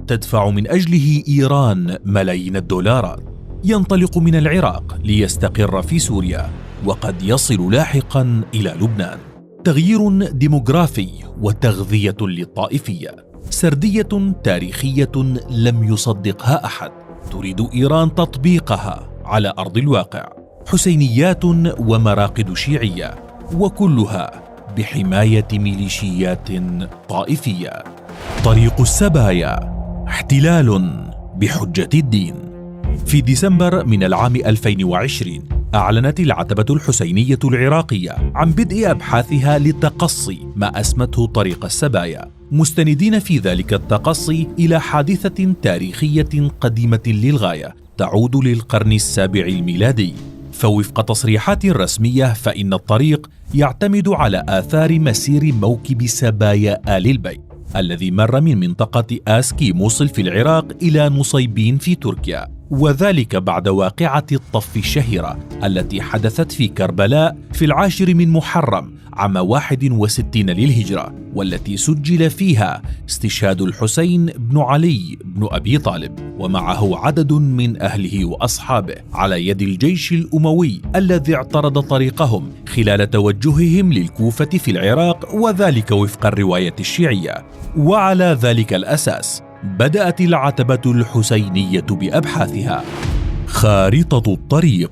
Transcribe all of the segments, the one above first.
تدفع من أجله إيران ملايين الدولارات. ينطلق من العراق ليستقر في سوريا، وقد يصل لاحقا إلى لبنان. تغيير ديموغرافي وتغذية للطائفية، سردية تاريخية لم يصدقها أحد، تريد إيران تطبيقها على أرض الواقع. حسينيات ومراقد شيعية، وكلها بحماية ميليشيات طائفية. طريق السبايا، احتلال بحجة الدين. في ديسمبر من العام 2020 أعلنت العتبة الحسينية العراقية عن بدء أبحاثها لتقصي ما أسمته طريق السبايا، مستندين في ذلك التقصي إلى حادثة تاريخية قديمة للغاية تعود للقرن السابع الميلادي. فوفق تصريحات رسمية فإن الطريق يعتمد على آثار مسير موكب سبايا آل البيت الذي مر من منطقة آسكي موصل في العراق إلى نصيبين في تركيا، وذلك بعد واقعة الطف الشهيرة التي حدثت في كربلاء في 10 من محرم عام 61 للهجرة، والتي سجل فيها استشهاد الحسين بن علي بن أبي طالب ومعه عدد من أهله وأصحابه على يد الجيش الأموي الذي اعترض طريقهم خلال توجههم للكوفة في العراق، وذلك وفق الرواية الشيعية. وعلى ذلك الأساس بدأت العتبة الحسينية بأبحاثها. خارطة الطريق.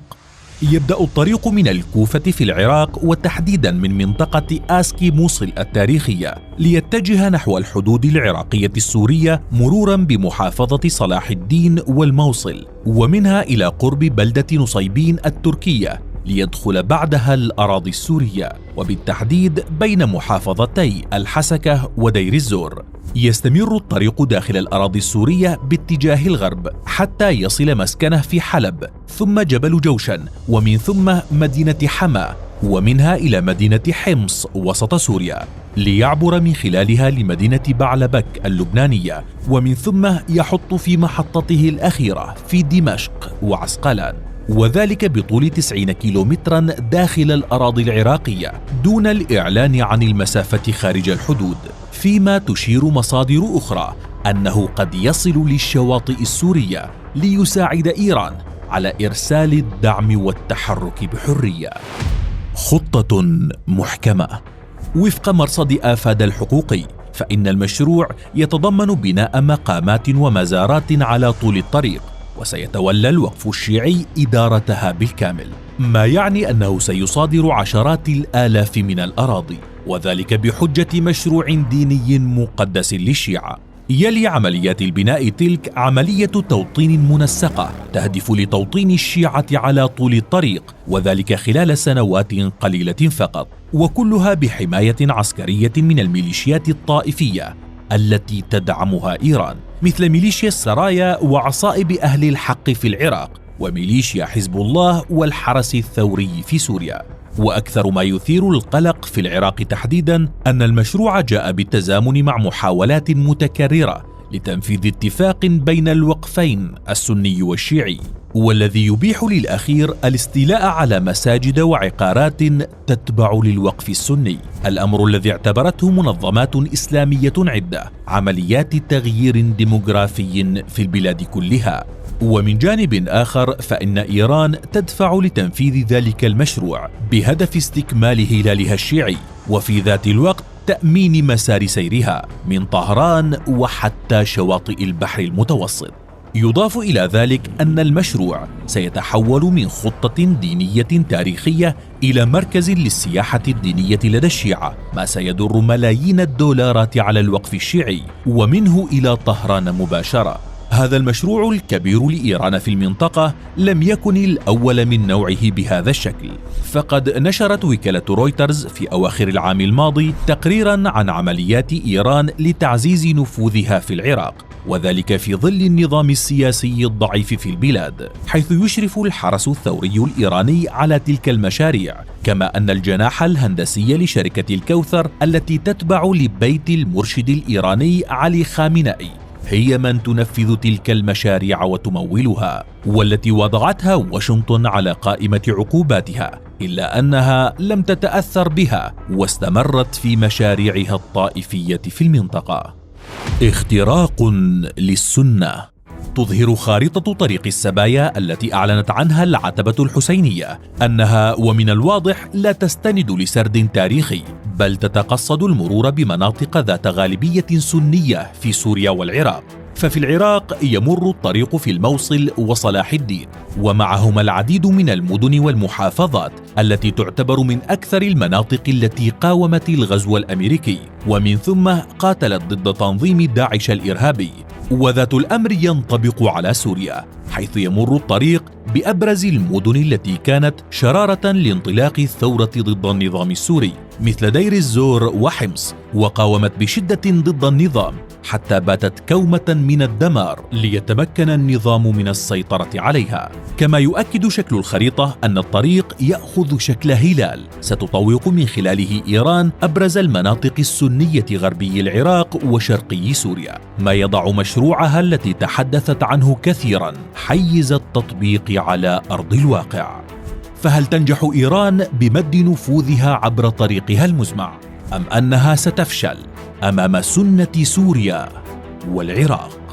يبدأ الطريق من الكوفة في العراق، وتحديدا من منطقة آسكي موصل التاريخية، ليتجه نحو الحدود العراقية السورية مرورا بمحافظة صلاح الدين والموصل، ومنها إلى قرب بلدة نصيبين التركية، ليدخل بعدها الأراضي السورية، وبالتحديد بين محافظتي الحسكة ودير الزور. يستمر الطريق داخل الأراضي السورية باتجاه الغرب حتى يصل مسكنه في حلب، ثم جبل جوشن، ومن ثم مدينة حما، ومنها إلى مدينة حمص وسط سوريا، ليعبر من خلالها لمدينة بعلبك اللبنانية، ومن ثم يحط في محطته الأخيرة في دمشق وعسقلان، وذلك بطول 90 كيلومترا داخل الأراضي العراقية دون الإعلان عن المسافة خارج الحدود، فيما تشير مصادر أخرى أنه قد يصل للشواطئ السورية ليساعد إيران على إرسال الدعم والتحرك بحرية. خطة محكمة. وفق مرصد آفاد الحقوقي، فإن المشروع يتضمن بناء مقامات ومزارات على طول الطريق، وسيتولى الوقف الشيعي إدارتها بالكامل، ما يعني أنه سيصادر عشرات الآلاف من الأراضي، وذلك بحجة مشروع ديني مقدس للشيعة. يلي عمليات البناء تلك عملية توطين منسقة تهدف لتوطين الشيعة على طول الطريق، وذلك خلال سنوات قليلة فقط، وكلها بحماية عسكرية من الميليشيات الطائفية التي تدعمها إيران، مثل ميليشيا السرايا وعصائب أهل الحق في العراق، وميليشيا حزب الله والحرس الثوري في سوريا. وأكثر ما يثير القلق في العراق تحديدا أن المشروع جاء بالتزامن مع محاولات متكررة لتنفيذ اتفاق بين الوقفين السني والشيعي، والذي يبيح للأخير الاستيلاء على مساجد وعقارات تتبع للوقف السني، الأمر الذي اعتبرته منظمات إسلامية عدة عمليات تغيير ديموغرافي في البلاد كلها. ومن جانب آخر فإن إيران تدفع لتنفيذ ذلك المشروع بهدف استكمال هلالها الشيعي، وفي ذات الوقت تأمين مسار سيرها من طهران وحتى شواطئ البحر المتوسط. يضاف إلى ذلك أن المشروع سيتحول من خطة دينية تاريخية إلى مركز للسياحة الدينية لدى الشيعة، ما سيدر ملايين الدولارات على الوقف الشيعي، ومنه إلى طهران مباشرة. هذا المشروع الكبير لإيران في المنطقة لم يكن الأول من نوعه بهذا الشكل، فقد نشرت وكالة رويترز في أواخر العام الماضي تقريرا عن عمليات إيران لتعزيز نفوذها في العراق، وذلك في ظل النظام السياسي الضعيف في البلاد، حيث يشرف الحرس الثوري الإيراني على تلك المشاريع، كما أن الجناح الهندسي لشركة الكوثر التي تتبع لبيت المرشد الإيراني علي خامنئي هي من تنفذ تلك المشاريع وتمولها، والتي وضعتها واشنطن على قائمة عقوباتها، إلا أنها لم تتأثر بها واستمرت في مشاريعها الطائفية في المنطقة. اختراق للسنة. تظهر خارطة طريق السبايا التي أعلنت عنها العتبة الحسينية أنها ومن الواضح لا تستند لسرد تاريخي، بل تتقصد المرور بمناطق ذات غالبية سنية في سوريا والعراق. ففي العراق يمر الطريق في الموصل وصلاح الدين، ومعهما العديد من المدن والمحافظات التي تعتبر من أكثر المناطق التي قاومت الغزو الأمريكي، ومن ثم قاتلت ضد تنظيم داعش الإرهابي. وذات الأمر ينطبق على سوريا، حيث يمر الطريق بأبرز المدن التي كانت شرارة لانطلاق الثورة ضد النظام السوري، مثل دير الزور وحمص، وقاومت بشدة ضد النظام حتى باتت كومة من الدمار ليتمكن النظام من السيطرة عليها. كما يؤكد شكل الخريطة أن الطريق يأخذ شكل هلال ستطوق من خلاله إيران أبرز المناطق السنية غربي العراق وشرقي سوريا، ما يضع مشروعها التي تحدثت عنه كثيرا حيز التطبيق على أرض الواقع. فهل تنجح إيران بمد نفوذها عبر طريقها المزمع، أم أنها ستفشل أمام سنة سوريا والعراق؟